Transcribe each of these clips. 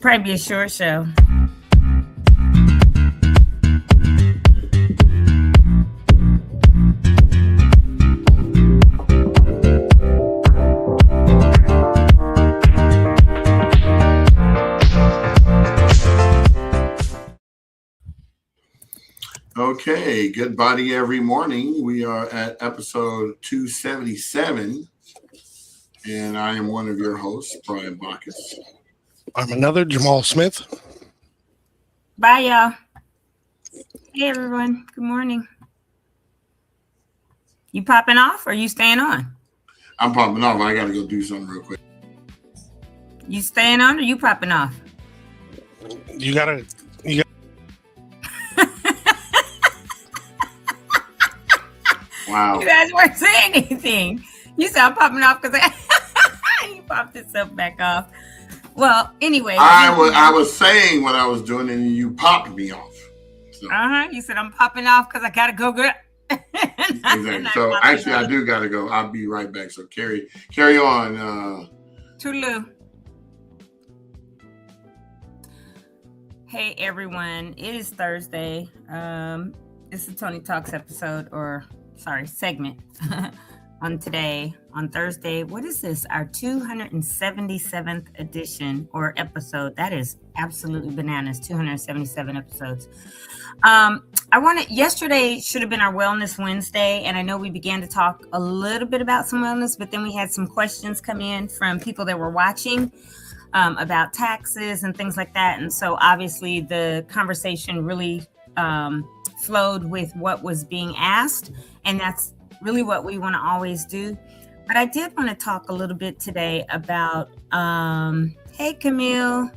Probably be a short show. Okay, good body every morning. We are at episode 277, and I am one of your hosts, Brian Bacchus. I'm another, Jamal Smith. Bye, y'all. Hey, everyone. Good morning. You popping off or you staying on? I'm popping off. I got to go do something real quick. You staying on or you popping off? You gotta. Wow. You guys weren't saying anything. You said I'm popping off because you popped yourself back off. Well, anyway. I was saying what I was doing and you popped me off. So. You said I'm popping off because I got to go good. Exactly. So actually, I do got to go. I'll be right back. So carry on. Toodaloo. Hey, everyone. It is Thursday. This is Toni Talks episode segment on Thursday. What is this? Our 277th edition or episode. That is absolutely bananas. 277 episodes. Yesterday should have been our Wellness Wednesday, and I know we began to talk a little bit about some wellness, but then we had some questions come in from people that were watching about taxes and things like that. And so obviously the conversation really flowed with what was being asked, and that's really what we want to always do. But I did want to talk a little bit today about hey, Camille.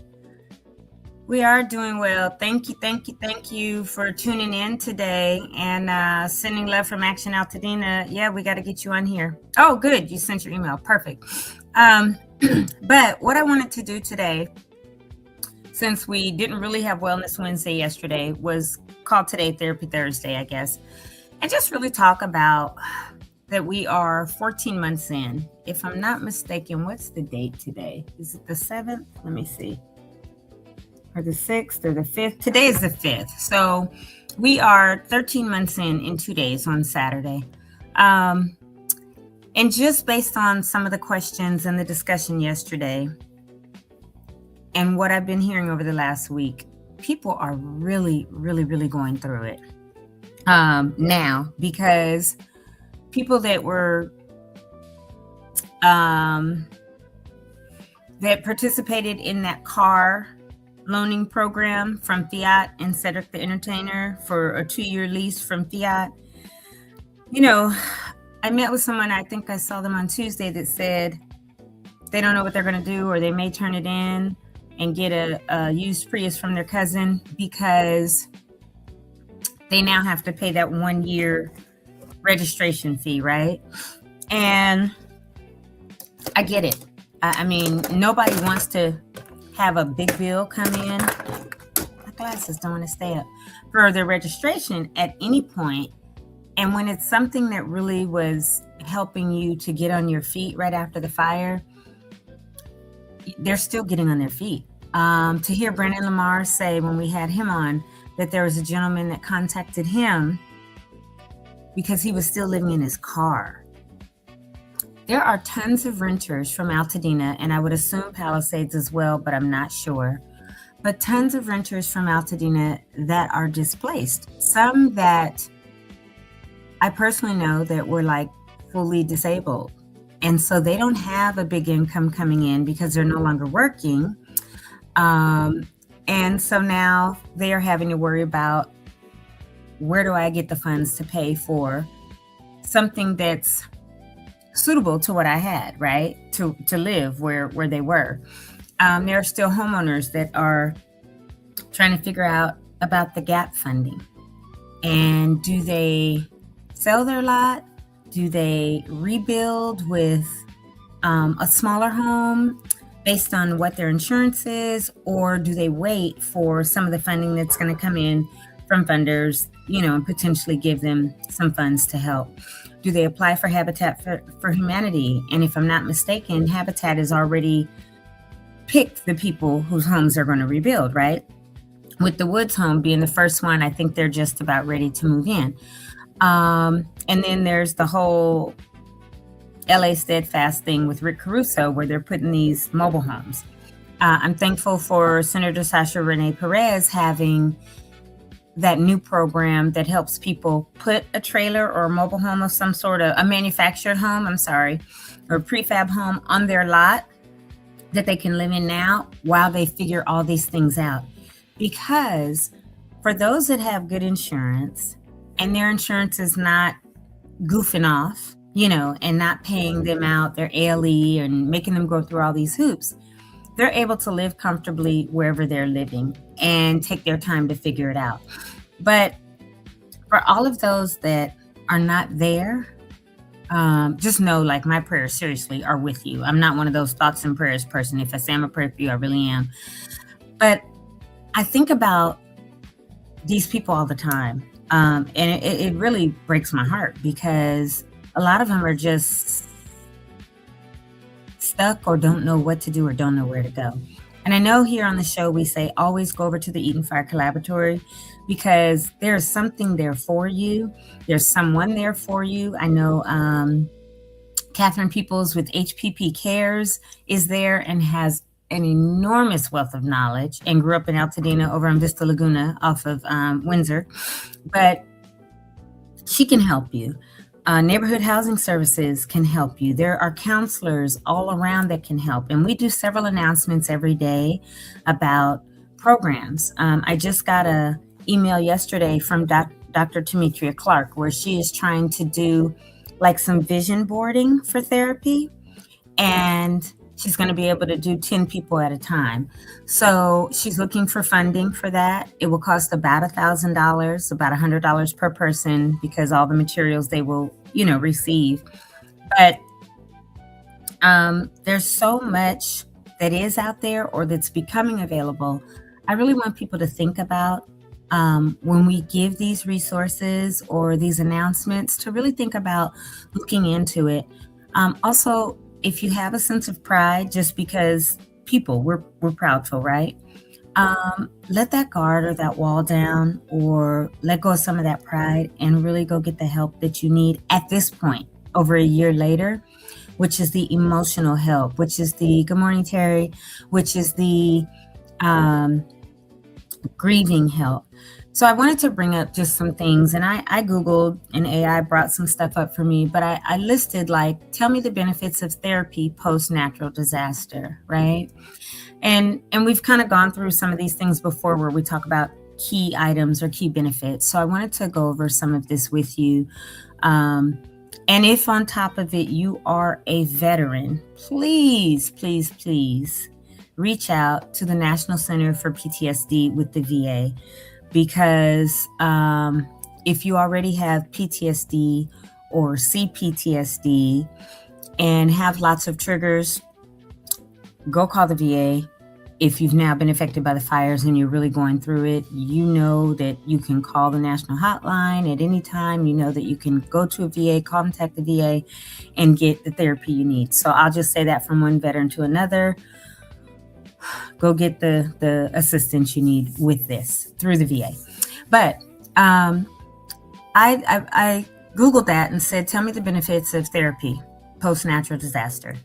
We are doing well. Thank you for tuning in today and sending love from Action Altadena. Yeah, we got to get you on here. Oh, good. You sent your email. Perfect. But what I wanted to do today, since we didn't really have Wellness Wednesday yesterday, was called today Therapy Thursday, I guess, and just really talk about that we are 14 months in. If I'm not mistaken, what's the date today? Is it the 7th? Let me see. Or the 6th or the 5th? Today is the 5th. So we are 13 months in 2 days on Saturday. And just based on some of the questions and the discussion yesterday and what I've been hearing over the last week, people are really, really, really going through it now, because people that were that participated in that car loaning program from Fiat and Cedric the Entertainer for a 2-year lease from Fiat. You know, I met with someone, I think I saw them on Tuesday, that said they don't know what they're going to do, or they may turn it in and get a used Prius from their cousin because they now have to pay that 1-year registration fee, right? And I get it. I mean, nobody wants to have a big bill come in. My glasses don't want to stay up for their registration at any point. And when it's something that really was helping you to get on your feet right after the fire, they're still getting on their feet. To hear Brandon Lamar say when we had him on that there was a gentleman that contacted him because he was still living in his car. There are tons of renters from Altadena, and I would assume Palisades as well, but I'm not sure. But tons of renters from Altadena that are displaced. Some that I personally know that were like fully disabled. And so they don't have a big income coming in because they're no longer working. And so now they are having to worry about, where do I get the funds to pay for something that's suitable to what I had, right? To live where they were. There are still homeowners that are trying to figure out about the gap funding. And do they sell their lot? Do they rebuild with a smaller home based on what their insurance is? Or do they wait for some of the funding that's going to come in from funders, and potentially give them some funds to help? Do they apply for Habitat for Humanity? And if I'm not mistaken, Habitat is already pick the people whose homes they're going to rebuild, right? With the Woods home being the first one, I think they're just about ready to move in. And then there's the whole LA Steadfast thing with Rick Caruso, where they're putting these mobile homes. I'm thankful for Senator Sasha Renee Perez having that new program that helps people put a trailer or a mobile home of some sort, of a manufactured home, or a prefab home on their lot that they can live in now while they figure all these things out. Because for those that have good insurance and their insurance is not goofing off, and not paying them out their ALE and making them go through all these hoops, they're able to live comfortably wherever they're living and take their time to figure it out. But for all of those that are not there, just know, like, my prayers seriously are with you. I'm not one of those thoughts and prayers person. If I say I'm a prayer for you, I really am. But I think about these people all the time. And it really breaks my heart, because a lot of them are just stuck or don't know what to do or don't know where to go. And I know here on the show, we say always go over to the Eden Fire Collaboratory, because there's something there for you. There's someone there for you. I know Catherine Peoples with HPP Cares is there and has an enormous wealth of knowledge, and grew up in Altadena over in Vista Laguna off of Windsor. But she can help you. Neighborhood housing services can help you. There are counselors all around that can help. And we do several announcements every day about programs. I just got an email yesterday from Dr. Demetria Clark, where she is trying to do like some vision boarding for therapy. And she's going to be able to do 10 people at a time. So she's looking for funding for that. It will cost about $1,000, about $100 per person, because all the materials they will, receive. But there's so much that is out there or that's becoming available. I really want people to think about when we give these resources or these announcements, to really think about looking into it. Also, if you have a sense of pride, just because we're proudful, right? Let that guard or that wall down, or let go of some of that pride and really go get the help that you need at this point, over a year later, which is the emotional help, which is the, good morning, Terry, which is the grieving help. So I wanted to bring up just some things, and I Googled, and AI brought some stuff up for me, but I listed, like, tell me the benefits of therapy post-natural disaster, right? And we've kind of gone through some of these things before, where we talk about key items or key benefits. So I wanted to go over some of this with you. And if on top of it, you are a veteran, please, please, please reach out to the National Center for PTSD with the VA. Because if you already have PTSD or CPTSD and have lots of triggers, go call the VA. If you've now been affected by the fires and you're really going through it, you know that you can call the national hotline at any time. You know that you can go to a VA, contact the VA, and get the therapy you need. So I'll just say that from one veteran to another. Go get the assistance you need with this through the VA. But I Googled that and said, tell me the benefits of therapy post-natural disaster.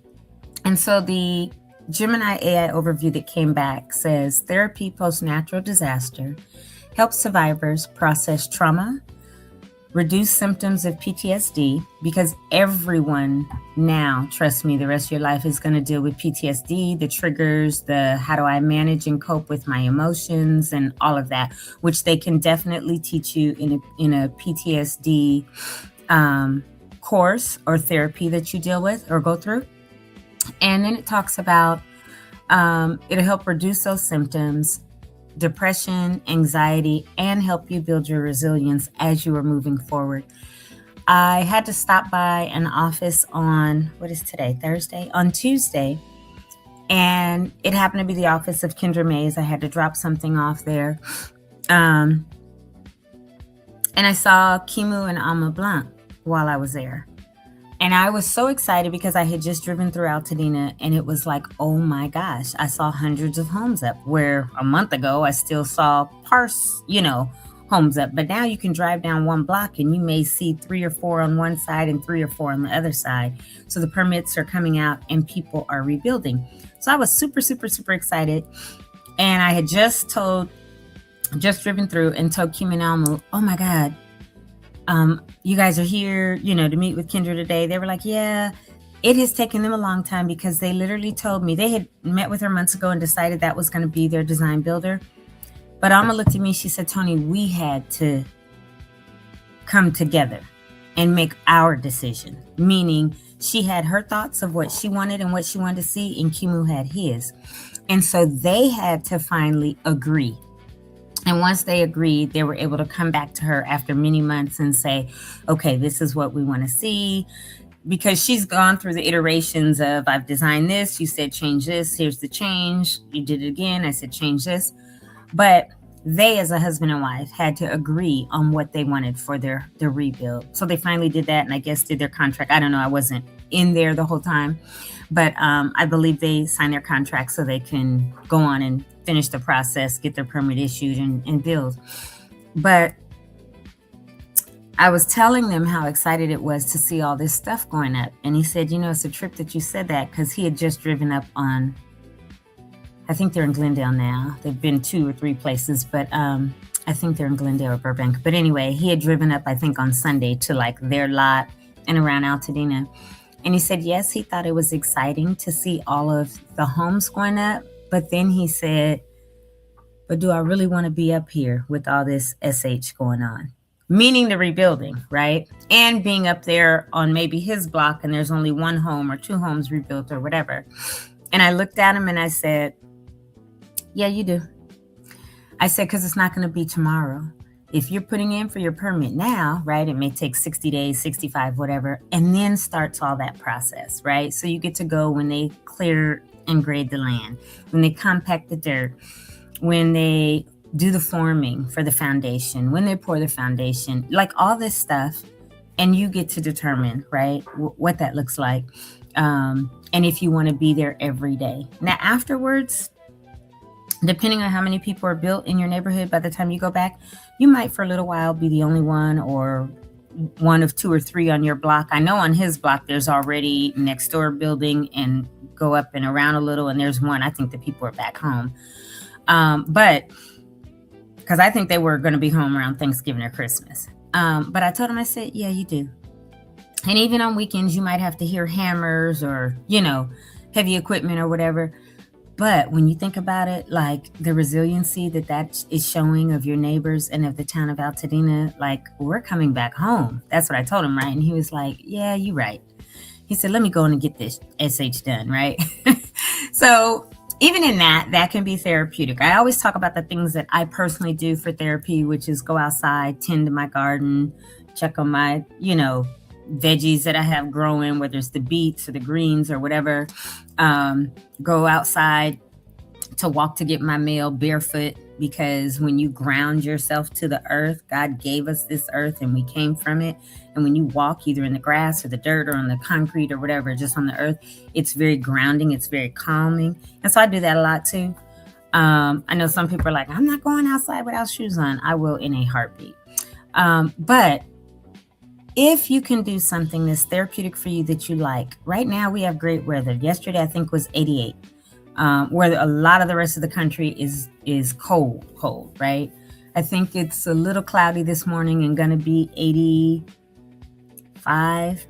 And so the Gemini AI overview that came back says, therapy post-natural disaster helps survivors process trauma, reduce symptoms of PTSD, because everyone now, trust me, the rest of your life is going to deal with PTSD, the triggers, the how do I manage and cope with my emotions and all of that, which they can definitely teach you in a PTSD course or therapy that you deal with or go through. And then it talks about it'll help reduce those symptoms, depression, anxiety, and help you build your resilience as you are moving forward. I had to stop by an office on, what is today, Thursday? On Tuesday. And it happened to be the office of Kendra Mays. I had to drop something off there. And I saw Kimu and Alma Blanc while I was there. And I was so excited because I had just driven through Altadena and it was like, oh my gosh, I saw hundreds of homes up where a month ago I still saw homes up. But now you can drive down one block and you may see 3 or 4 on one side and 3 or 4 on the other side. So the permits are coming out and people are rebuilding. So I was super, super, super excited. And I had just driven through and told Kim and Alma, oh my God, you guys are here, to meet with Kendra today. They were like, yeah, it has taken them a long time because they literally told me they had met with her months ago and decided that was going to be their design builder. But Alma looked at me, she said, Toni, we had to come together and make our decision, meaning she had her thoughts of what she wanted and what she wanted to see, and Kimu had his. And so they had to finally agree. And once they agreed, they were able to come back to her after many months and say, okay, this is what we want to see. Because she's gone through the iterations of, I've designed this, you said change this, here's the change, you did it again, I said change this. But they, as a husband and wife, had to agree on what they wanted for their rebuild. So they finally did that and I guess did their contract. I don't know, I wasn't in there the whole time. But I believe they signed their contract so they can go on and finish the process, get their permit issued and build. But I was telling them how excited it was to see all this stuff going up. And he said, it's a trip that you said that, because he had just driven up on, I think they're in Glendale now. They've been 2 or 3 places, but I think they're in Glendale or Burbank. But anyway, he had driven up, I think on Sunday, to like their lot and around Altadena. And he said, yes, he thought it was exciting to see all of the homes going up. But then he said, but do I really want to be up here with all this SH going on? Meaning the rebuilding, right? And being up there on maybe his block and there's only 1 home or 2 homes rebuilt or whatever. And I looked at him and I said, yeah, you do. I said, because it's not going to be tomorrow. If you're putting in for your permit now, right, it may take 60 days, 65, whatever, and then starts all that process, right? So you get to go when they clear and grade the land, when they compact the dirt, when they do the forming for the foundation, when they pour the foundation, like all this stuff. And you get to determine, right, what that looks like. And if you want to be there every day. Now, afterwards, depending on how many people are built in your neighborhood, by the time you go back, you might for a little while be the only one or one of 2 or 3 on your block. I know on his block, there's already next door building and go up and around a little. And there's one, I think the people are back home. But because I think they were going to be home around Thanksgiving or Christmas. But I told him, I said, yeah, you do. And even on weekends, you might have to hear hammers or, heavy equipment or whatever. But when you think about it, like the resiliency that is showing of your neighbors and of the town of Altadena, like we're coming back home. That's what I told him, right? And he was like, yeah, you're right. He said, let me go in and get this SH done, right? So even in that can be therapeutic. I always talk about the things that I personally do for therapy, which is go outside, tend to my garden, check on my, veggies that I have growing, whether it's the beets or the greens or whatever. Go outside to walk to get my mail barefoot, because when you ground yourself to the earth, God gave us this earth and we came from it. And when you walk either in the grass or the dirt or on the concrete or whatever, just on the earth, it's very grounding. It's very calming. And so I do that a lot too. I know some people are like, I'm not going outside without shoes on. I will in a heartbeat. But if you can do something that's therapeutic for you that you like, right now we have great weather. Yesterday, I think was 88, where a lot of the rest of the country is cold, right? I think it's a little cloudy this morning and going to be 85,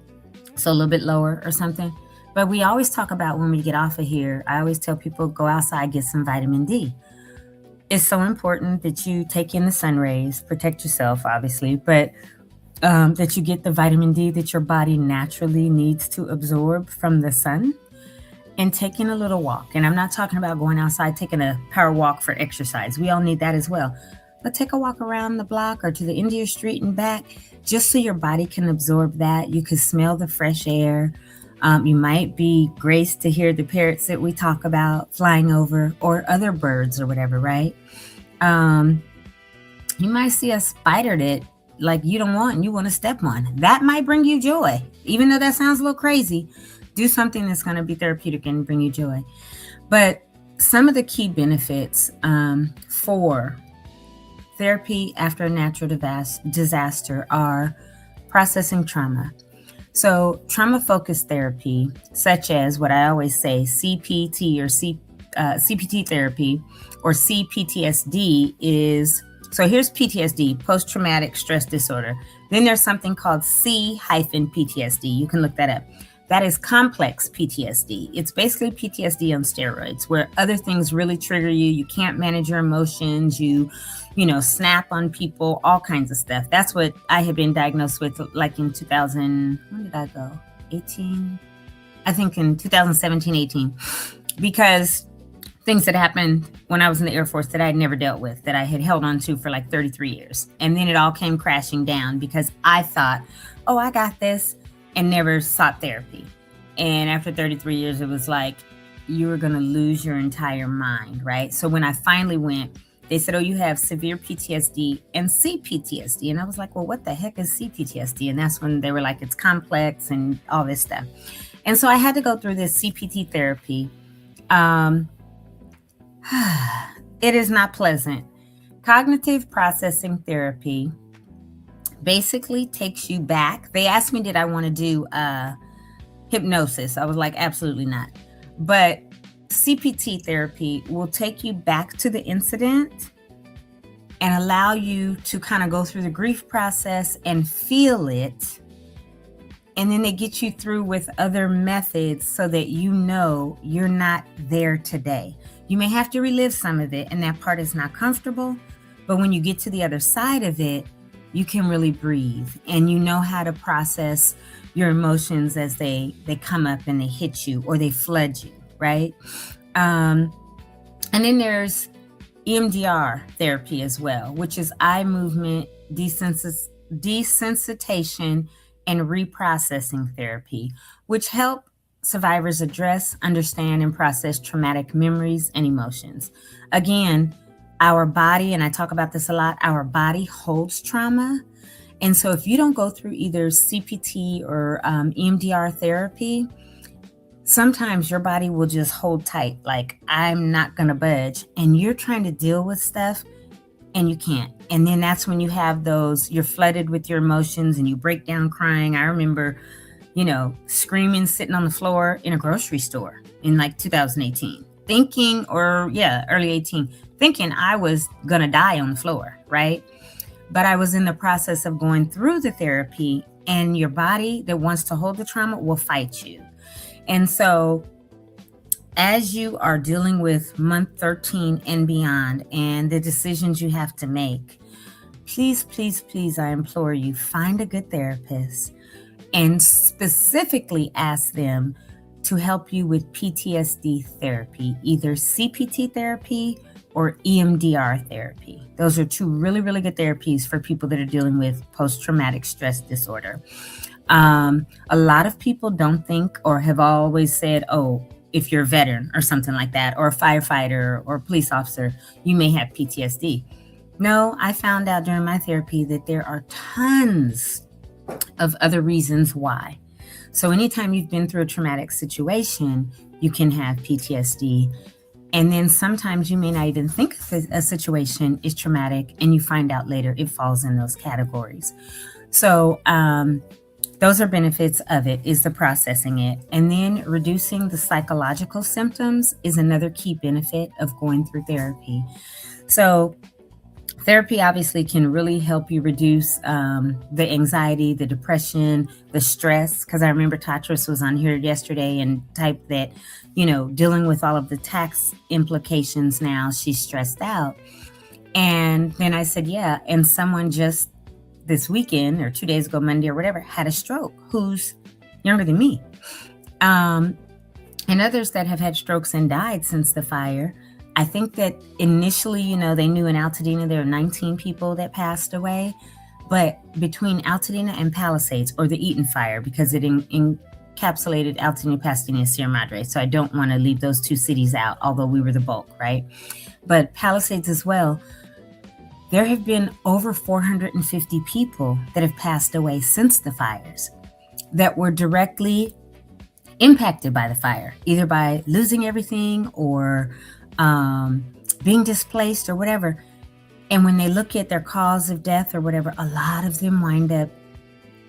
so a little bit lower or something. But we always talk about when we get off of here, I always tell people, go outside, get some vitamin D. It's so important that you take in the sun rays, protect yourself, obviously, but that you get the vitamin D that your body naturally needs to absorb from the sun, and taking a little walk. And I'm not talking about going outside, taking a power walk for exercise. We all need that as well. But take a walk around the block or to the end of your street and back, just so your body can absorb that. You can smell the fresh air. You might be graced to hear the parrots that we talk about flying over, or other birds or whatever, right? You might see a spider that like you don't want and you want to step on. That might bring you joy. Even though that sounds a little crazy, do something that's going to be therapeutic and bring you joy. But some of the key benefits for therapy after a natural disaster are processing trauma. So trauma-focused therapy, such as what I always say, CPT or CPT therapy or CPTSD is, so here's PTSD, post-traumatic stress disorder. Then there's something called C-PTSD. You can look that up. That is complex PTSD. It's basically PTSD on steroids, where other things really trigger you. You can't manage your emotions. You snap on people, all kinds of stuff. That's what I had been diagnosed with, like in 2000, when did I go? 18? I think in 2017, 18, because things that happened when I was in the Air Force that I had never dealt with, that I had held on to for like 33 years. And then it all came crashing down because I thought, oh, I got this, and never sought therapy. And after 33 years, it was like, you were going to lose your entire mind, right? So when I finally went, they said, oh, you have severe PTSD and CPTSD. And I was like, well, what the heck is CPTSD? And that's when they were like, it's complex and all this stuff. And so I had to go through this CPT therapy. It is not pleasant. Cognitive processing therapy basically takes you back. They asked me, did I want to do hypnosis? I was like, absolutely not. But CPT therapy will take you back to the incident and allow you to kind of go through the grief process and feel it. And then they get you through with other methods so that you know you're not there today. You may have to relive some of it, and that part is not comfortable. But when you get to the other side of it, you can really breathe, and you know how to process your emotions as they come up and they hit you or they flood you, right? And then there's EMDR therapy as well, which is eye movement desensitization and reprocessing therapy, which help survivors address, understand, and process traumatic memories and emotions. Again, our body, and I talk about this a lot, our body holds trauma. And so if you don't go through either CPT or EMDR therapy, sometimes your body will just hold tight, like, I'm not going to budge. And you're trying to deal with stuff and you can't. And then that's when you have those, you're flooded with your emotions and you break down crying. I remember, screaming, sitting on the floor in a grocery store in like 2018, early 18, thinking I was going to die on the floor, right? But I was in the process of going through the therapy, and your body that wants to hold the trauma will fight you. And so as you are dealing with month 13 and beyond and the decisions you have to make, please, please, please, I implore you, find a good therapist and specifically ask them to help you with PTSD therapy, either CPT therapy or EMDR therapy. Those are two really, really good therapies for people that are dealing with post-traumatic stress disorder. A lot of people don't think or have always said, oh, if you're a veteran or something like that, or a firefighter or a police officer, you may have PTSD. No, I found out during my therapy that there are tons of other reasons why. So anytime you've been through a traumatic situation, you can have PTSD. And then sometimes you may not even think a situation is traumatic, and you find out later it falls in those categories. So those are benefits of it, is the processing it. And then reducing the psychological symptoms is another key benefit of going through therapy. So therapy obviously can really help you reduce the anxiety, the depression, the stress. Because I remember Tatris was on here yesterday and typed that, dealing with all of the tax implications now, she's stressed out. And then I said, yeah. And someone just this weekend or 2 days ago, Monday or whatever, had a stroke who's younger than me. And others that have had strokes and died since the fire. I think that initially, they knew in Altadena there were 19 people that passed away. But between Altadena and Palisades, or the Eaton fire, because it encapsulated Altadena, Pasadena, Sierra Madre. So I don't want to leave those two cities out, although we were the bulk, right? But Palisades as well. there have been over 450 people that have passed away since the fires that were directly impacted by the fire, either by losing everything or being displaced or whatever. And when they look at their cause of death or whatever, a lot of them wind up,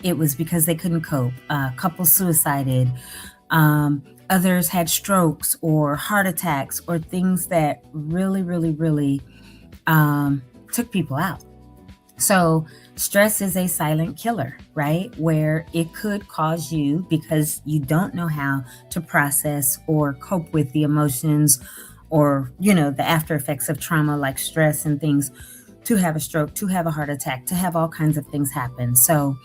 it was because they couldn't cope. Couples suicided. Others had strokes or heart attacks or things that really, really, really took people out. So stress is a silent killer, right? Where it could cause you, because you don't know how to process or cope with the emotions or, the after effects of trauma like stress and things, to have a stroke, to have a heart attack, to have all kinds of things happen. So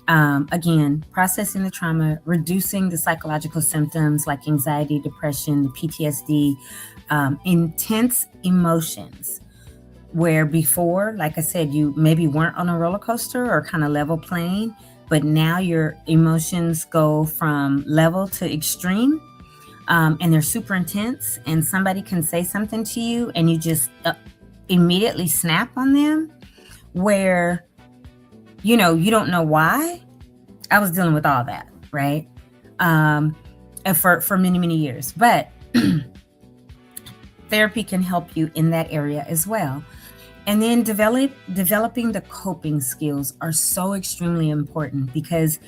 again, processing the trauma, reducing the psychological symptoms like anxiety, depression, the PTSD, intense emotions, where before, like I said, you maybe weren't on a roller coaster or kind of level playing, but now your emotions go from level to extreme, and they're super intense, and somebody can say something to you and you just immediately snap on them, where you don't know why. I was dealing with all that, right? And for many, many years. But therapy can help you in that area as well. And then developing the coping skills are so extremely important, because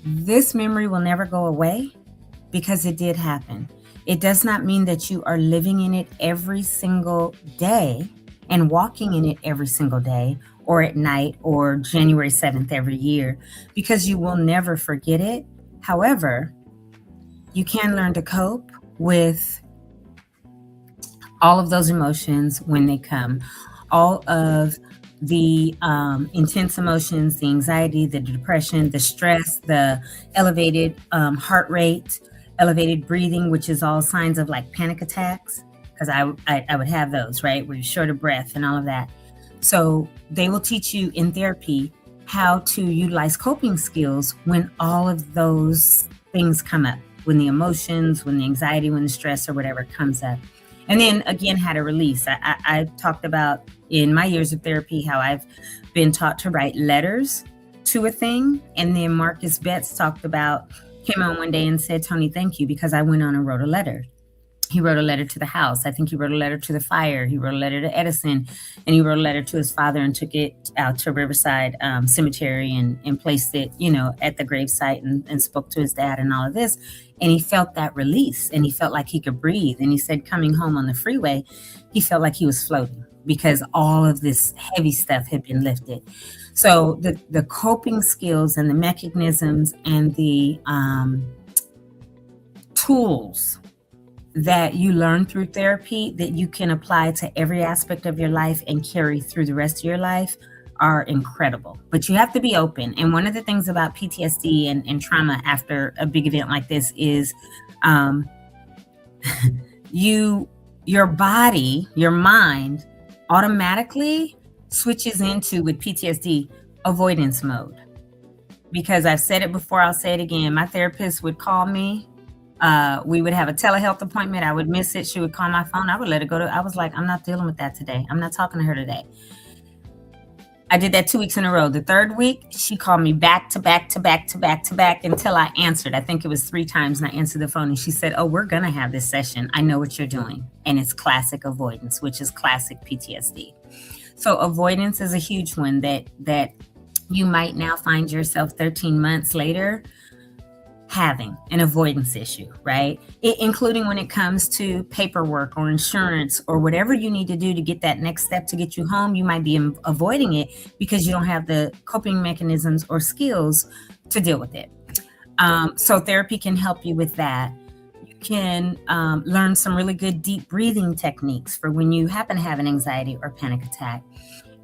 this memory will never go away, because it did happen. It does not mean that you are living in it every single day and walking in it every single day, or at night, or January 7th every year, because you will never forget it. However, you can learn to cope with all of those emotions when they come. All of the intense emotions, the anxiety, the depression, the stress, the elevated heart rate, elevated breathing, which is all signs of like panic attacks, because I would have those, right, where you're short of breath and all of that. So they will teach you in therapy how to utilize coping skills when all of those things come up, when the emotions, when the anxiety, when the stress or whatever comes up. And then again, how to release. I talked about in my years of therapy how I've been taught to write letters to a thing. And then Marcus Betts came on one day and said, "Toni, thank you, because I went on and wrote a letter." He wrote a letter to the house. I think he wrote a letter to the fire. He wrote a letter to Edison, and he wrote a letter to his father and took it out to Riverside Cemetery and placed it, at the gravesite and spoke to his dad and all of this. And he felt that release, and he felt like he could breathe. And he said coming home on the freeway, he felt like he was floating, because all of this heavy stuff had been lifted. So the coping skills and the mechanisms and the tools that you learn through therapy that you can apply to every aspect of your life and carry through the rest of your life are incredible. But you have to be open. And one of the things about PTSD and trauma after a big event like this is your body, your mind automatically switches into, with PTSD, avoidance mode. Because I've said it before, I'll say it again. My therapist would call me. We would have a telehealth appointment. I would miss it. She would call my phone. I would let it go I was like, I'm not dealing with that today. I'm not talking to her today. I did that 2 weeks in a row. The third week, she called me back to back to back to back to back until I answered. I think it was 3 times, and I answered the phone, and she said, "Oh, we're going to have this session. I know what you're doing." And it's classic avoidance, which is classic PTSD. So avoidance is a huge one that you might now find yourself 13 months later having an avoidance issue, right? Including when it comes to paperwork or insurance or whatever you need to do to get that next step to get you home. You might be avoiding it because you don't have the coping mechanisms or skills to deal with it. So therapy can help you with that. You can learn some really good deep breathing techniques for when you happen to have an anxiety or panic attack.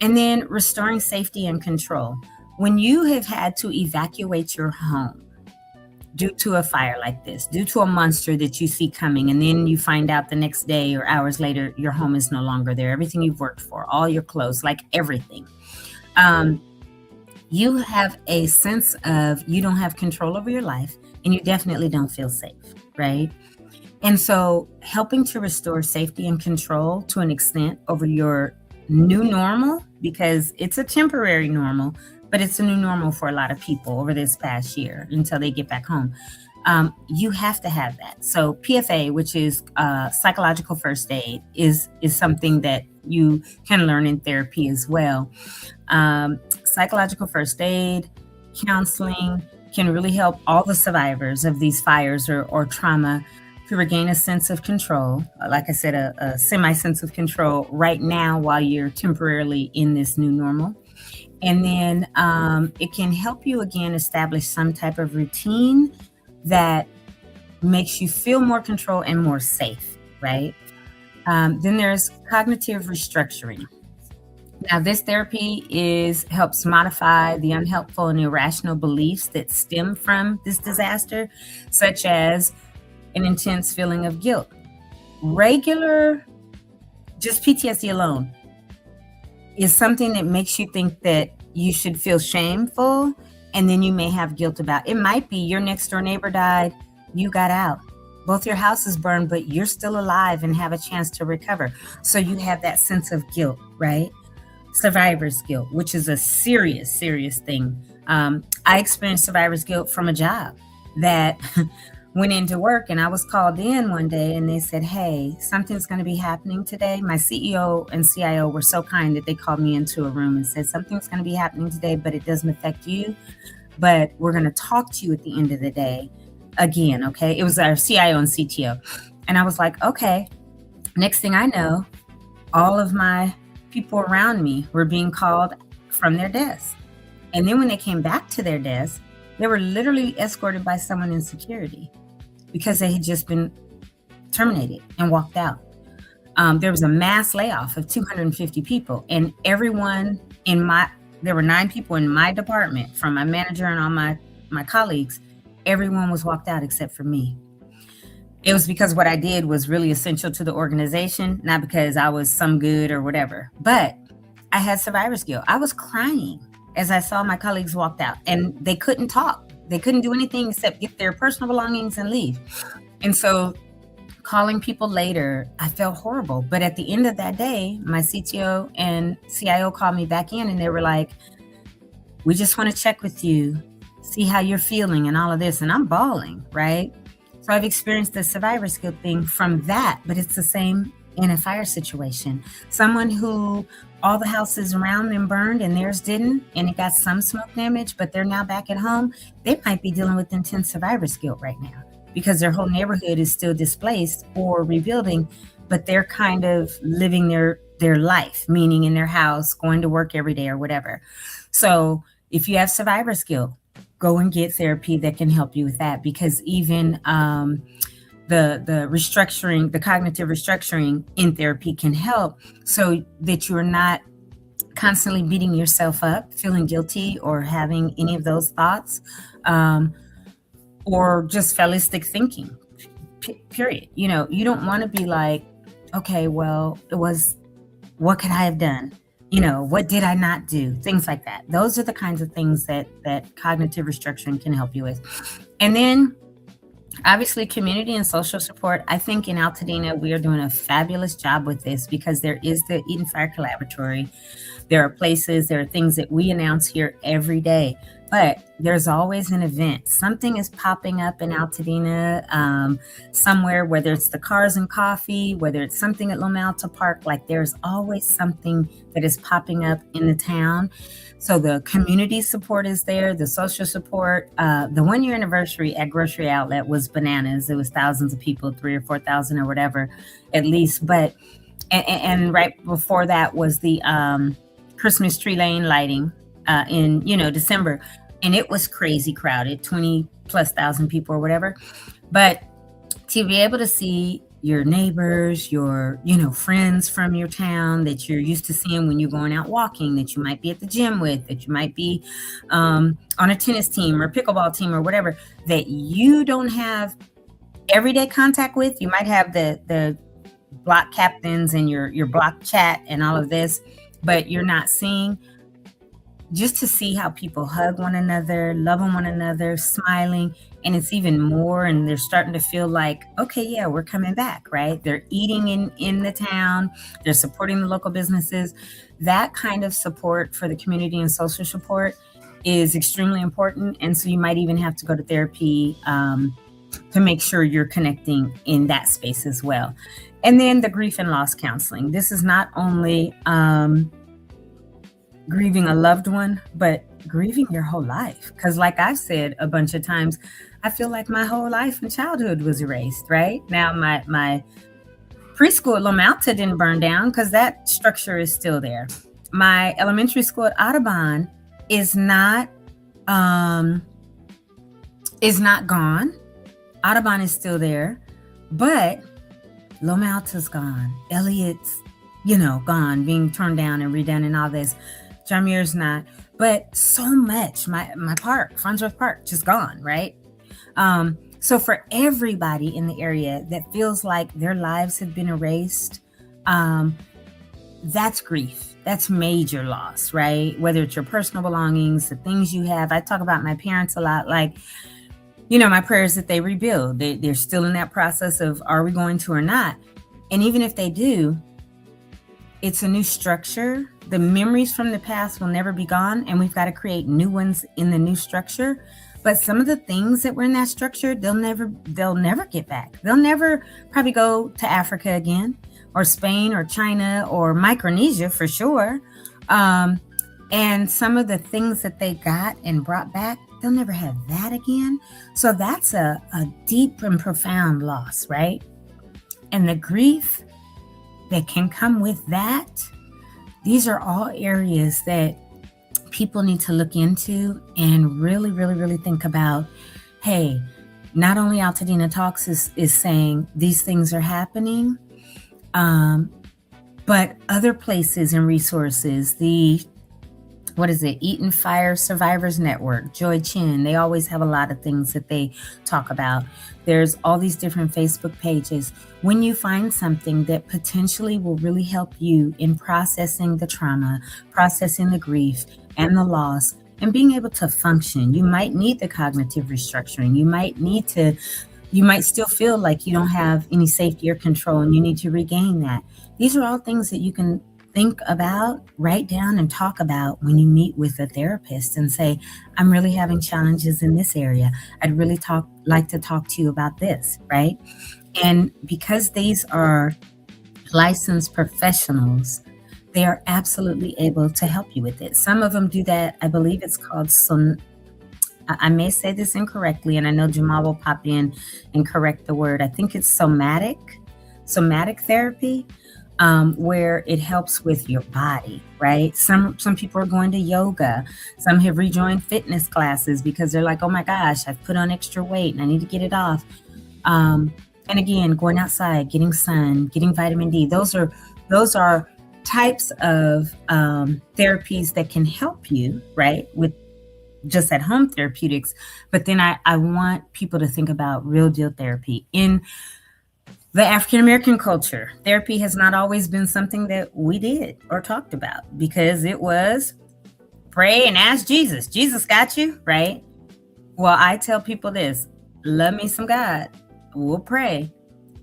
And then restoring safety and control. When you have had to evacuate your home due to a fire like this, due to a monster that you see coming, and then you find out the next day or hours later, your home is no longer there. Everything you've worked for, all your clothes, like everything. You have a sense of you don't have control over your life, and you definitely don't feel safe, right? And so helping to restore safety and control to an extent over your new normal, because it's a temporary normal, but it's a new normal for a lot of people over this past year until they get back home. You have to have that. So PFA, which is psychological first aid, is something that you can learn in therapy as well. Psychological first aid, counseling can really help all the survivors of these fires or trauma to regain a sense of control. Like I said, a semi-sense of control right now while you're temporarily in this new normal. And then it can help you again establish some type of routine that makes you feel more control and more safe, right? Then there's cognitive restructuring. Now, this therapy helps modify the unhelpful and irrational beliefs that stem from this disaster, such as an intense feeling of guilt. Just PTSD alone is something that makes you think that you should feel shameful, and then you may have guilt about it. Might be your next door neighbor died, you got out. Both your houses burned, but you're still alive and have a chance to recover. So you have that sense of guilt, right? Survivor's guilt, which is a serious, serious thing. I experienced survivor's guilt from a job that went into work, and I was called in one day and they said, hey, something's going to be happening today. My CEO and CIO were so kind that they called me into a room and said, something's going to be happening today, but it doesn't affect you. But we're going to talk to you at the end of the day again. Okay. It was our CIO and CTO. And I was like, okay. Next thing I know, all of my people around me were being called from their desk. And then when they came back to their desk, they were literally escorted by someone in security because they had just been terminated and walked out. There was a mass layoff of 250 people, and everyone there were 9 people in my department, from my manager and all my colleagues. Everyone was walked out except for me. It was because what I did was really essential to the organization, not because I was some good or whatever. But I had survivor's guilt. I was crying as I saw my colleagues walked out, and they couldn't talk. They couldn't do anything except get their personal belongings and leave. And so calling people later, I felt horrible. But at the end of that day, my CTO and CIO called me back in, and they were like, we just want to check with you, see how you're feeling and all of this. And I'm bawling, right? So I've experienced the survivor's guilt thing from that, but it's the same in a fire situation. Someone who all the houses around them burned and theirs didn't, and it got some smoke damage, but they're now back at home, they might be dealing with intense survivor's guilt right now because their whole neighborhood is still displaced or rebuilding, but they're kind of living their life, meaning in their house, going to work every day or whatever. So if you have survivor's guilt, go and get therapy that can help you with that, because even the restructuring, the cognitive restructuring in therapy can help so that you're not constantly beating yourself up, feeling guilty, or having any of those thoughts, or just fatalistic thinking, period. You know, you don't want to be like, okay, well, what could I have done? You know, what did I not do? Things like that. Those are the kinds of things that cognitive restructuring can help you with. And then obviously community and social support. I think in Altadena, we are doing a fabulous job with this because there is the Eat and Fire Collaboratory. There are places, there are things that we announce here every day, but there's always an event. Something is popping up in Altadena somewhere, whether it's the Cars and Coffee, whether it's something at Loma Alta Park, like there's always something that is popping up in the town. So the community support is there, the social support. The 1-year anniversary at Grocery Outlet was bananas. It was thousands of people, 3,000 or 4,000 or whatever, at least. But and right before that was the Christmas tree lane lighting in December, and it was crazy crowded, 20,000+ people or whatever. But to be able to see your neighbors, your friends from your town that you're used to seeing when you're going out walking, that you might be at the gym with, that you might be on a tennis team or pickleball team or whatever, that you don't have everyday contact with. You might have the block captains and your block chat and all of this, but you're not seeing. just to see how people hug one another, love on one another, smiling, and it's even more, and they're starting to feel like, okay, yeah, we're coming back, right? They're eating in the town, they're supporting the local businesses. That kind of support for the community and social support is extremely important. And so you might even have to go to therapy to make sure you're connecting in that space as well. And then the grief and loss counseling. This is not only grieving a loved one, but grieving your whole life. Because like I've said a bunch of times, I feel like my whole life and childhood was erased, right? Now my preschool at Loma Alta didn't burn down because that structure is still there. My elementary school at Audubon is not gone. Audubon is still there, but Loma Alta's gone. Elliott's, gone, being torn down and redone and all this. John Muir's not, but so much. My park, Farnsworth Park, just gone, right? So for everybody in the area that feels like their lives have been erased, that's grief. That's major loss, right? Whether it's your personal belongings, the things you have. I talk about my parents a lot, like, my prayer is that they rebuild. They're still in that process of, are we going to or not? And even if they do, it's a new structure. The memories from the past will never be gone, and we've got to create new ones in the new structure. But some of the things that were in that structure, they'll never get back. They'll never probably go to Africa again, or Spain, or China, or Micronesia for sure. And some of the things that they got and brought back, they'll never have that again. So that's a deep and profound loss, right? And the grief that can come with that, these are all areas that people need to look into and really, really, really think about. Hey, not only Altadena Talks is saying these things are happening, but other places and resources, Eat and Fire Survivors Network, Joy Chin, they always have a lot of things that they talk about. There's all these different Facebook pages. When you find something that potentially will really help you in processing the trauma, processing the grief and the loss, and being able to function, you might need the cognitive restructuring. You might still feel like you don't have any safety or control and you need to regain that. These are all things that you can think about, write down, and talk about when you meet with a therapist and say, I'm really having challenges in this area. I'd really like to talk to you about this, right? And because these are licensed professionals, they are absolutely able to help you with it. Some of them do that. I believe it's called I may say this incorrectly, and I know Jamal will pop in and correct the word. I think it's somatic therapy. Where it helps with your body, right? Some people are going to yoga. Some have rejoined fitness classes because they're like, oh my gosh, I've put on extra weight and I need to get it off. And again, going outside, getting sun, getting vitamin D. Those are types of therapies that can help you, right? With just at home therapeutics. But then I want people to think about real deal therapy. In the African-American culture, therapy has not always been something that we did or talked about because it was pray and ask Jesus. Jesus got you, right? Well, I tell people this, love me some God, we'll pray,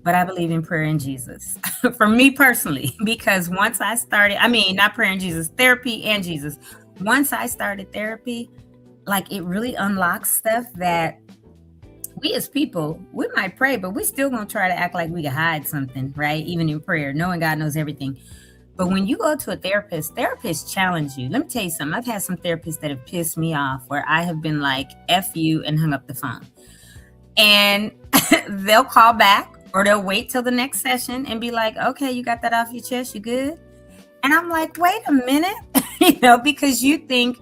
but I believe in prayer and Jesus for me personally, because once I started, not prayer and Jesus, therapy and Jesus. Once I started therapy, like it really unlocks stuff that we as people, we might pray, but we still gonna try to act like we can hide something, right? Even in prayer, knowing God knows everything. But when you go to a therapist, therapists challenge you. Let me tell you something. I've had some therapists that have pissed me off where I have been like, F you, and hung up the phone. And they'll call back or they'll wait till the next session and be like, okay, you got that off your chest, you good? And I'm like, wait a minute, because you think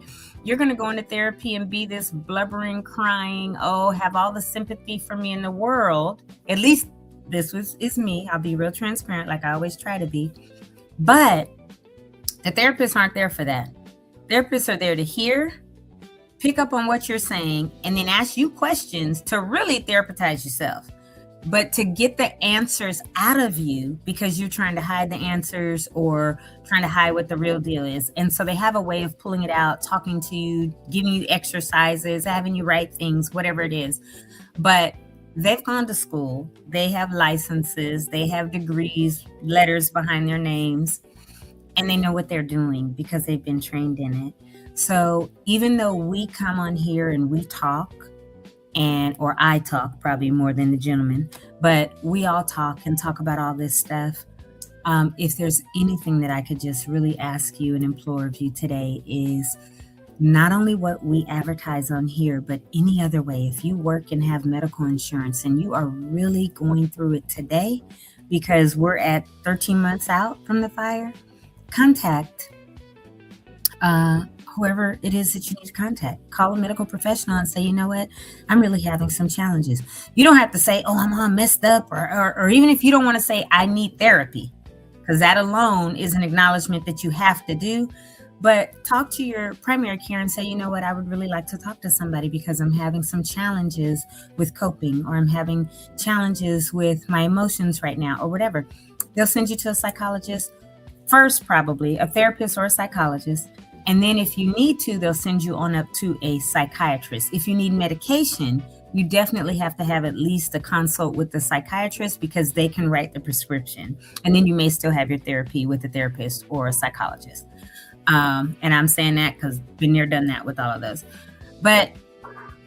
you're going to go into therapy and be this blubbering, crying, have all the sympathy for me in the world. At least this is me. I'll be real transparent like I always try to be. But the therapists aren't there for that. Therapists are there to hear, pick up on what you're saying, and then ask you questions to really therapeutize yourself. But to get the answers out of you because you're trying to hide the answers or trying to hide what the real deal is. And so they have a way of pulling it out, talking to you, giving you exercises, having you write things, whatever it is. But they've gone to school, they have licenses, they have degrees, letters behind their names, and they know what they're doing because they've been trained in it. So even though we come on here and we talk, or I talk probably more than the gentleman, but we all talk about all this stuff. If there's anything that I could just really ask you and implore of you today is not only what we advertise on here, but any other way. If you work and have medical insurance and you are really going through it today, because we're at 13 months out from the fire, contact whoever it is that you need to contact. Call a medical professional and say, you know what, I'm really having some challenges. You don't have to say, oh, I'm all messed up, or even if you don't want to say, I need therapy, because that alone is an acknowledgement that you have to do. But talk to your primary care and say, you know what, I would really like to talk to somebody because I'm having some challenges with coping, or I'm having challenges with my emotions right now, or whatever. They'll send you to a psychologist first, probably a therapist or a psychologist. And then if you need to, they'll send you on up to a psychiatrist. If you need medication, you definitely have to have at least a consult with the psychiatrist because they can write the prescription. And then you may still have your therapy with a therapist or a psychologist. And I'm saying that because been there, done that with all of those. But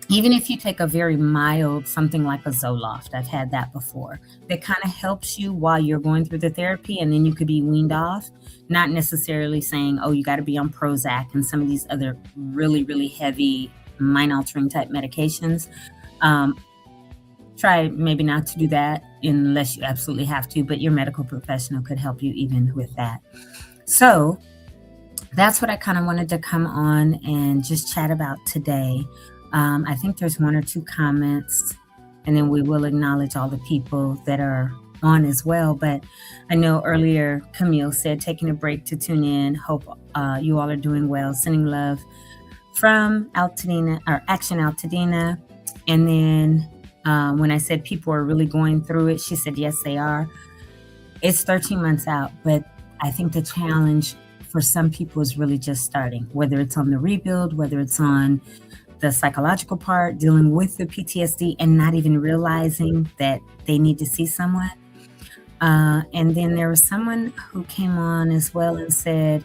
even if you take a very mild, something like a Zoloft, I've had that before, that kind of helps you while you're going through the therapy, and then you could be weaned off. Not necessarily saying, oh, you got to be on Prozac and some of these other really, really heavy mind-altering type medications. Try maybe not to do that unless you absolutely have to, but your medical professional could help you even with that. So that's what I kind of wanted to come on and just chat about today. I think there's one or two comments, and then we will acknowledge all the people that are on as well. But I know earlier Camille said taking a break to tune in. Hope you all are doing well. Sending love from Altadena, or Action Altadena. And then when I said people are really going through it, she said, yes, they are. It's 13 months out, but I think the challenge for some people is really just starting, whether it's on the rebuild, whether it's on the psychological part, dealing with the PTSD and not even realizing that they need to see someone. And then there was someone who came on as well and said,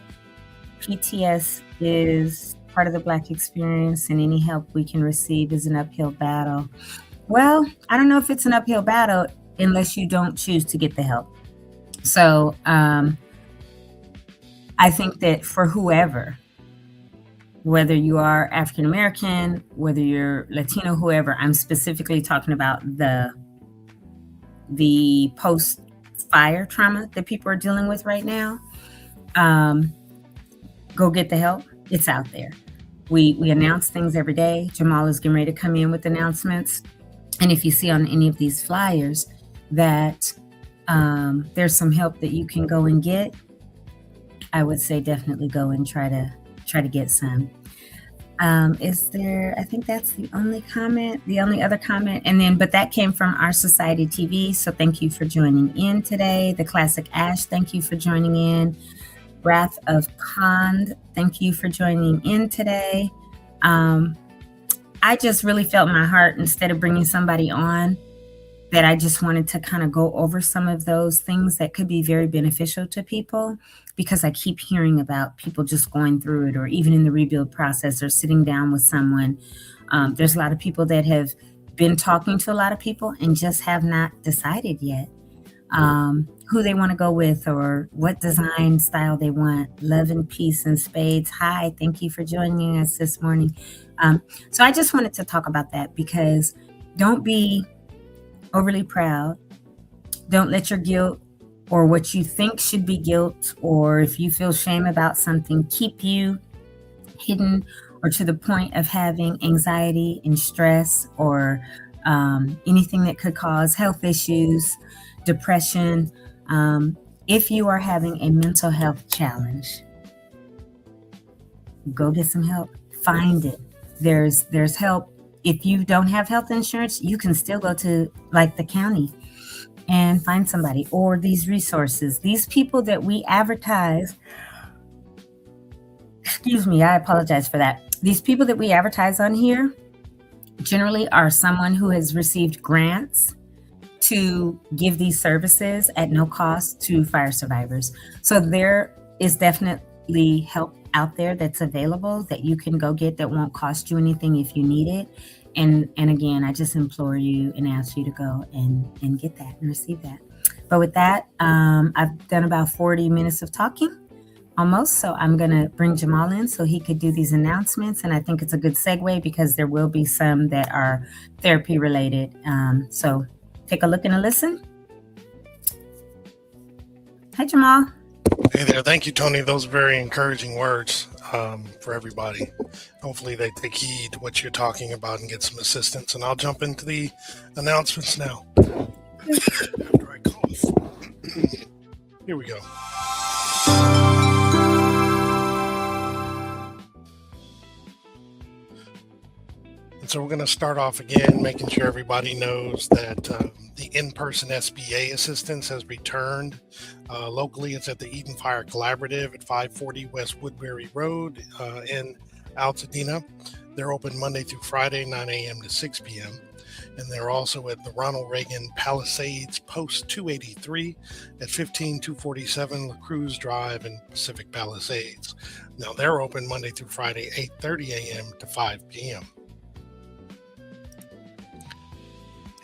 PTS is part of the Black experience and any help we can receive is an uphill battle. Well, I don't know if it's an uphill battle unless you don't choose to get the help. So I think that for whoever, whether you are African American, whether you're Latino, whoever, I'm specifically talking about the post-fire trauma that people are dealing with right now. Go get the help. It's out there. We announce things every day. Jamal is getting ready to come in with announcements. And if you see on any of these flyers that there's some help that you can go and get, I would say definitely go and try to get some. Is there, I think that's the only other comment. And then, but that came from Our Society TV. So thank you for joining in today. The Classic Ash, thank you for joining in. Wrath of Khan, thank you for joining in today. I just really felt in my heart, instead of bringing somebody on, that I just wanted to kind of go over some of those things that could be very beneficial to people, because I keep hearing about people just going through it, or even in the rebuild process, or sitting down with someone. There's a lot of people that have been talking to a lot of people and just have not decided yet who they want to go with or what design style they want. Love and peace and spades. Hi, thank you for joining us this morning. So I just wanted to talk about that, because don't be overly proud. Don't let your guilt, or what you think should be guilt, or if you feel shame about something, keep you hidden or to the point of having anxiety and stress, or anything that could cause health issues, depression. If you are having a mental health challenge, go get some help. Find it. There's help. If you don't have health insurance, you can still go to like the county and find somebody, or these resources. These people that we advertise, excuse me, I apologize for that. These people that we advertise on here generally are someone who has received grants to give these services at no cost to fire survivors. So there is definitely help out there that's available that you can go get that won't cost you anything if you need it. And again, I just implore you and ask you to go and get that and receive that. But with that, I've done about 40 minutes of talking almost. So I'm going to bring Jamal in so he could do these announcements. And I think it's a good segue because there will be some that are therapy related. So take a look and a listen. Hi, Jamal. Hey there. Thank you, Tony. Those are very encouraging words for everybody. Hopefully they take heed to what you're talking about and get some assistance. And I'll jump into the announcements now. After I cough. Here we go. And so we're going to start off again, making sure everybody knows that the in-person SBA assistance has returned. Locally, it's at the Eden Fire Collaborative at 540 West Woodbury Road in Altadena. They're open Monday through Friday, 9 a.m. to 6 p.m. And they're also at the Ronald Reagan Palisades Post 283 at 15247 La Cruz Drive in Pacific Palisades. Now, they're open Monday through Friday, 8:30 a.m. to 5 p.m.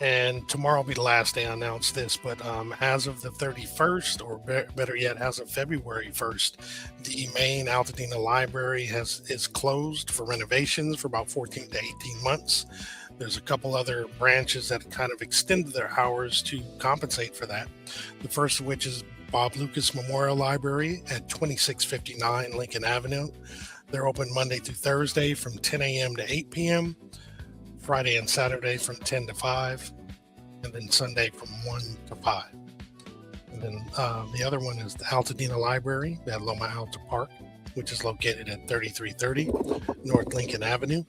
And tomorrow will be the last day I announce this, but as of the 31st, or better yet, as of February 1st, the main Altadena library is closed for renovations for about 14 to 18 months. There's a couple other branches that kind of extended their hours to compensate for that. The first of which is Bob Lucas Memorial Library at 2659 Lincoln Avenue. They're open Monday through Thursday from 10 a.m. to 8 p.m., Friday and Saturday from 10 to 5, and then Sunday from 1 to 5. And then the other one is the Altadena Library at Loma Alta Park, which is located at 3330 North Lincoln Avenue.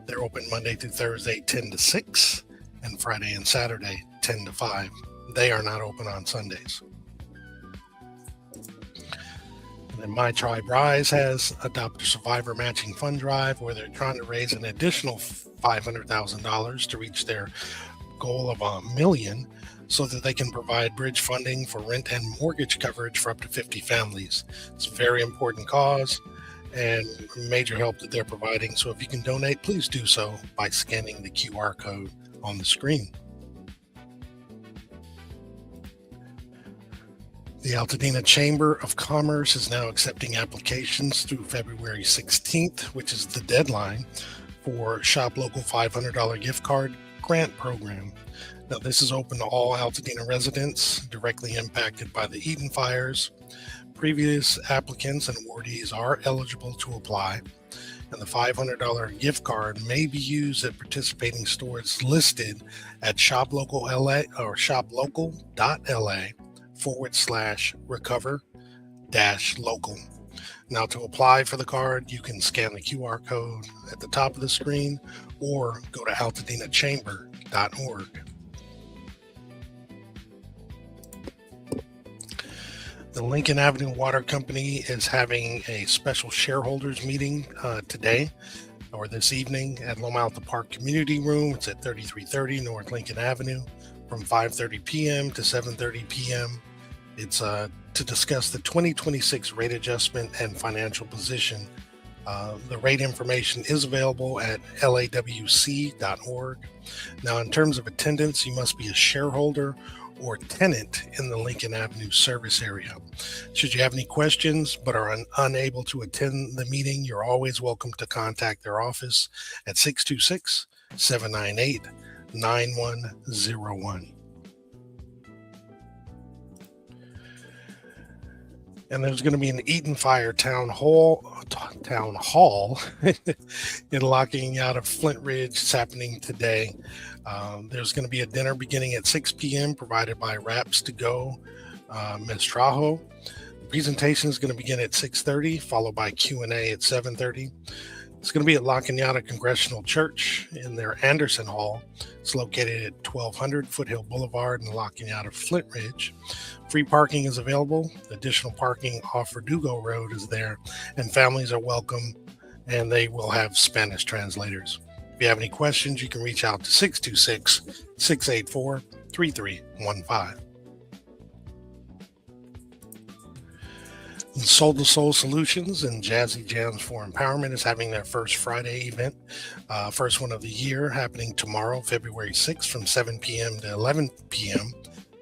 They're open Monday through Thursday, 10 to 6, and Friday and Saturday, 10 to 5. They are not open on Sundays. And then My Tribe Rise has a Adopt a Survivor matching fund drive where they're trying to raise an additional $500,000 to reach their goal of $1 million so that they can provide bridge funding for rent and mortgage coverage for up to 50 families. It's a very important cause and major help that they're providing. So if you can donate, please do so by scanning the QR code on the screen. The Altadena Chamber of Commerce is now accepting applications through February 16th, which is the deadline for Shop Local $500 gift card grant program. Now, this is open to all Altadena residents directly impacted by the Eden fires. Previous applicants and awardees are eligible to apply, and the $500 gift card may be used at participating stores listed at ShopLocalLA or shoplocal.la/recover-local. Now, to apply for the card, you can scan the QR code at the top of the screen or go to altadenachamber.org. The Lincoln Avenue Water Company is having a special shareholders meeting today or this evening at Loma Alta Park Community Room. It's at 3330 North Lincoln Avenue from 5:30 p.m. to 7:30 p.m. It's to discuss the 2026 rate adjustment and financial position. The rate information is available at lawc.org. Now, in terms of attendance, you must be a shareholder or tenant in the Lincoln Avenue service area. Should you have any questions but are unable to attend the meeting, you're always welcome to contact their office at 626-798-9101. And there's going to be an Eden Fire Town Hall in locking out of Flint Ridge. It's happening today. There's going to be a dinner beginning at 6 p.m. provided by Wraps to Go, Ms. Trajo. The presentation is going to begin at 6:30, followed by Q&A at 7:30. It's going to be at La Cañada Congressional Church in their Anderson Hall. It's located at 1200 Foothill Boulevard in La Cañada, Flint Ridge. Free parking is available. Additional parking off Verdugo Road is there, and families are welcome, and they will have Spanish translators. If you have any questions, you can reach out to 626-684-3315. Soul to Soul Solutions and Jazzy Jams for Empowerment is having their first Friday event, first one of the year, happening tomorrow, February 6th from 7 p.m. to 11 p.m.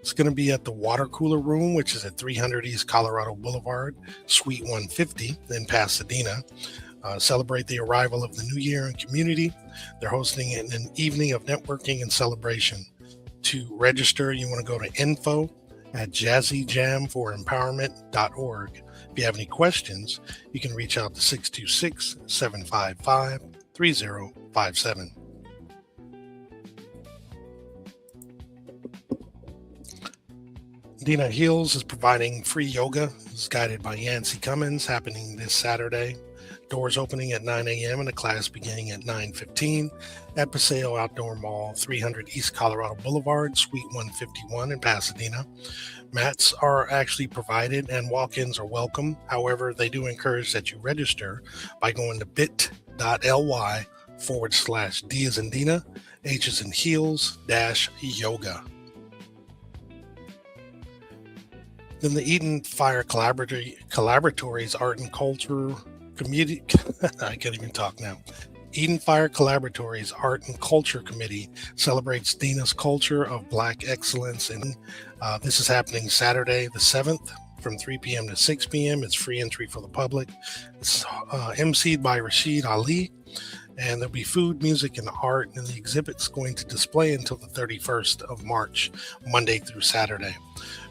It's going to be at the Water Cooler Room, which is at 300 East Colorado Boulevard, Suite 150 in Pasadena. Celebrate the arrival of the new year and community. They're hosting an evening of networking and celebration. To register, you want to go to info@jazzyjamforempowerment.org. If you have any questions, you can reach out to 626-755-3057. Dina Heals is providing free yoga. It's guided by Yancy Cummins, happening this Saturday. Doors opening at 9 a.m. and a class beginning at 9:15 at Paseo Outdoor Mall, 300 East Colorado Boulevard, Suite 151 in Pasadena. Mats are actually provided and walk-ins are welcome. However, they do encourage that you register by going to bit.ly/D as in Dina, H as in Heels -yoga. Then the Eden Fire Collaboratories Art and Culture Committee, I can't even talk now. Eden Fire Collaboratories Art and Culture Committee celebrates Dina's culture of Black excellence. And this is happening Saturday, the 7th from 3 p.m. to 6 p.m. It's free entry for the public. It's emceed by Rashid Ali. And there'll be food, music, and art. And the exhibit's going to display until the 31st of March, Monday through Saturday.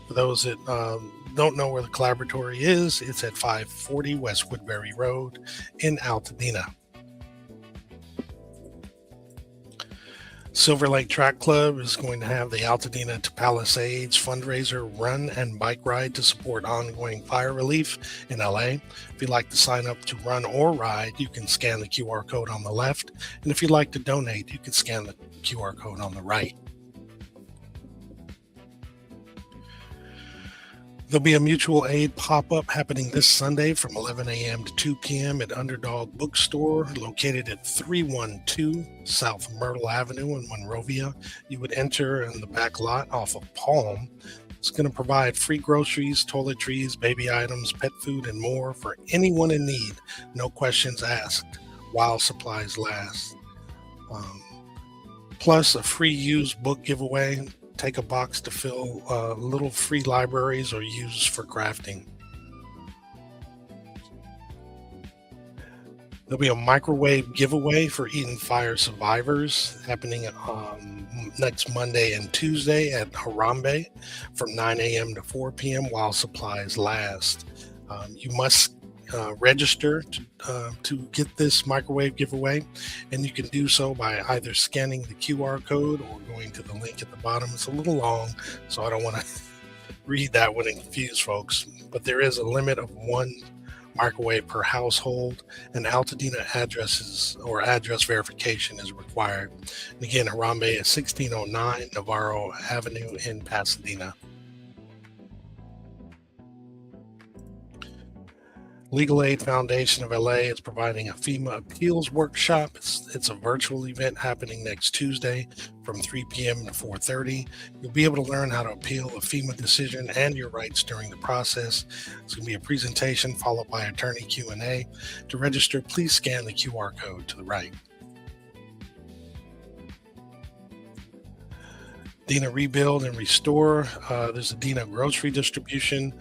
For those that don't know where the collaboratory is, it's at 540 West Woodbury Road in Altadena. Silver Lake Track Club is going to have the Altadena to Palisades fundraiser run and bike ride to support ongoing fire relief in LA. If you'd like to sign up to run or ride, you can scan the QR code on the left. And if you'd like to donate, you can scan the QR code on the right. There'll be a mutual aid pop-up happening this Sunday from 11 a.m. to 2 p.m. at Underdog Bookstore, located at 312 South Myrtle Avenue in Monrovia. You would enter in the back lot off of Palm. It's going to provide free groceries, toiletries, baby items, pet food, and more for anyone in need. No questions asked while supplies last. Plus a free used book giveaway. Take a box to fill little free libraries or use for crafting. There'll be a microwave giveaway for Eden Fire survivors happening next Monday and Tuesday at Harambe from 9 a.m. to 4 p.m. while supplies last. You must register to get this microwave giveaway, and you can do so by either scanning the QR code or going to the link at the bottom. It's a little long, so I don't want to read that one and confuse folks, but there is a limit of one microwave per household, and Altadena addresses or address verification is required. And again, Harambe is 1609 Navarro Avenue in Pasadena. Legal Aid Foundation of LA is providing a FEMA appeals workshop. It's a virtual event happening next Tuesday from 3 p.m. to 4:30. You'll be able to learn how to appeal a FEMA decision and your rights during the process. It's going to be a presentation followed by attorney Q&A. To register, please scan the QR code to the right. Dina Rebuild and Restore. There's a Dina grocery distribution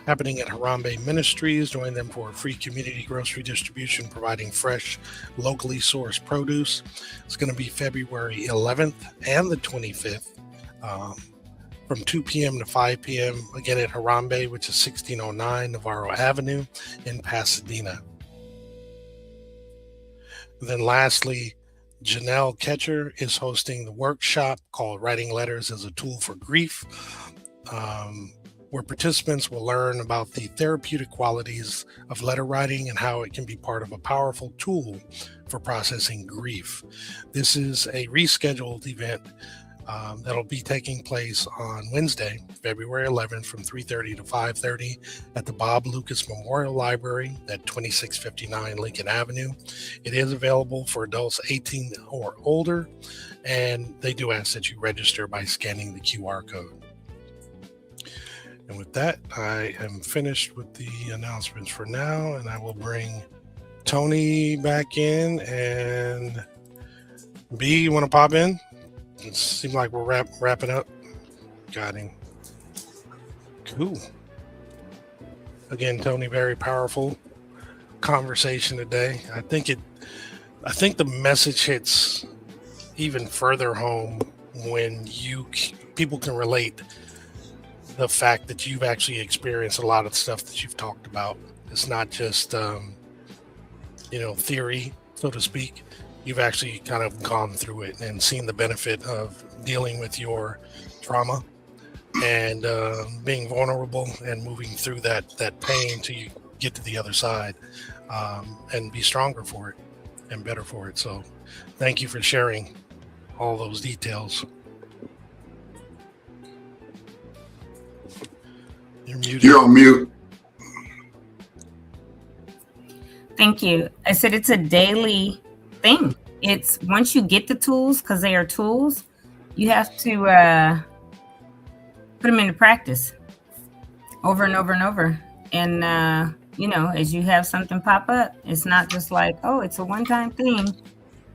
happening at Harambe Ministries. Join them for a free community grocery distribution, providing fresh, locally sourced produce. It's going to be February 11th and the 25th from 2 p.m. to 5 p.m. again at Harambe, which is 1609 Navarro Avenue in Pasadena. And then lastly, Janelle Ketcher is hosting the workshop called Writing Letters as a Tool for Grief. where participants will learn about the therapeutic qualities of letter writing and how it can be part of a powerful tool for processing grief. This is a rescheduled event that'll be taking place on Wednesday, February 11th from 3:30 to 5:30 at the Bob Lucas Memorial Library at 2659 Lincoln Avenue. It is available for adults 18 or older, and they do ask that you register by scanning the QR code. And with that, I am finished with the announcements for now, and I will bring Toni back in. And B, you want to pop in? It seems like we're wrapping up. Got him. Cool. Again, Toni, very powerful conversation today. I think the message hits even further home when people can relate the fact that you've actually experienced a lot of stuff that you've talked about. It's not just theory, so to speak. You've actually kind of gone through it and seen the benefit of dealing with your trauma and being vulnerable and moving through that pain till you get to the other side and be stronger for it and better for it. So thank you for sharing all those details. You're muted. You're on mute. Thank you. I said it's a daily thing. It's once you get the tools, because they are tools, you have to put them into practice over and over and over. And, as you have something pop up, it's not just like, oh, it's a one-time thing.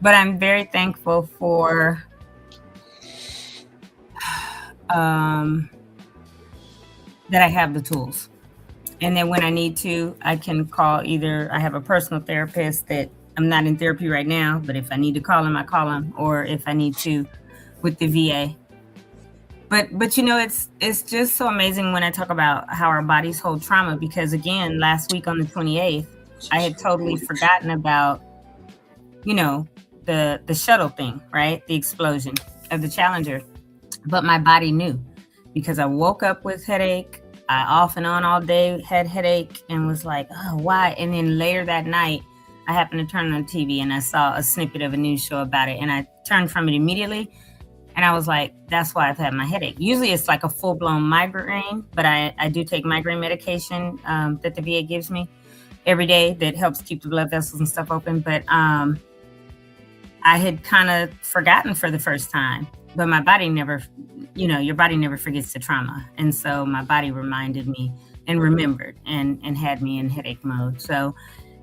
But I'm very thankful for that I have the tools. And then when I need to, I can call I have a personal therapist that I'm not in therapy right now, but if I need to call him, I call him, or if I need to with the VA. But it's just so amazing when I talk about how our bodies hold trauma, because again, last week on the 28th, I had totally forgotten about, the shuttle thing, right? The explosion of the Challenger. But my body knew, because I woke up with headache. I off and on all day had headache and was like, oh, why? And then later that night, I happened to turn on TV and I saw a snippet of a news show about it. And I turned from it immediately. And I was like, that's why I've had my headache. Usually it's like a full-blown migraine, but I do take migraine medication that the VA gives me every day that helps keep the blood vessels and stuff open. But I had kind of forgotten for the first time. But my body never, your body never forgets the trauma. And so my body reminded me and remembered and had me in headache mode. So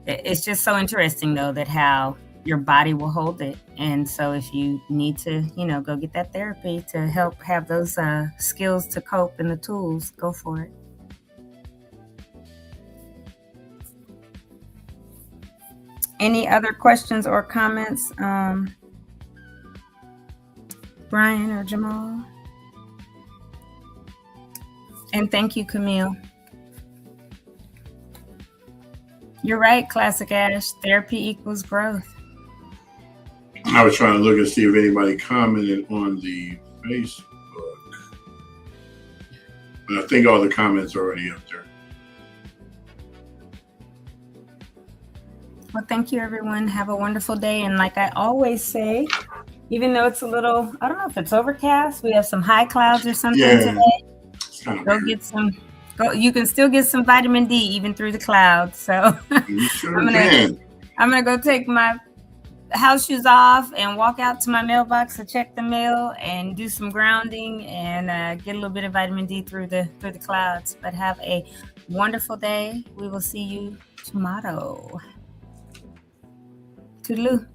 it's just so interesting, though, that how your body will hold it. And so if you need to, go get that therapy to help have those skills to cope and the tools, go for it. Any other questions or comments? Brian or Jamal? And thank you, Camille. You're right, Classic Ash. Therapy equals growth. I was trying to look and see if anybody commented on the Facebook. But I think all the comments are already up there. Well, thank you, everyone. Have a wonderful day. And like I always say, even though it's a little, I don't know if it's overcast, we have some high clouds or something today. Go get some. You can still get some vitamin D even through the clouds. So I'm gonna go take my house shoes off and walk out to my mailbox to check the mail and do some grounding and get a little bit of vitamin D through the clouds. But have a wonderful day. We will see you tomorrow. Toodaloo.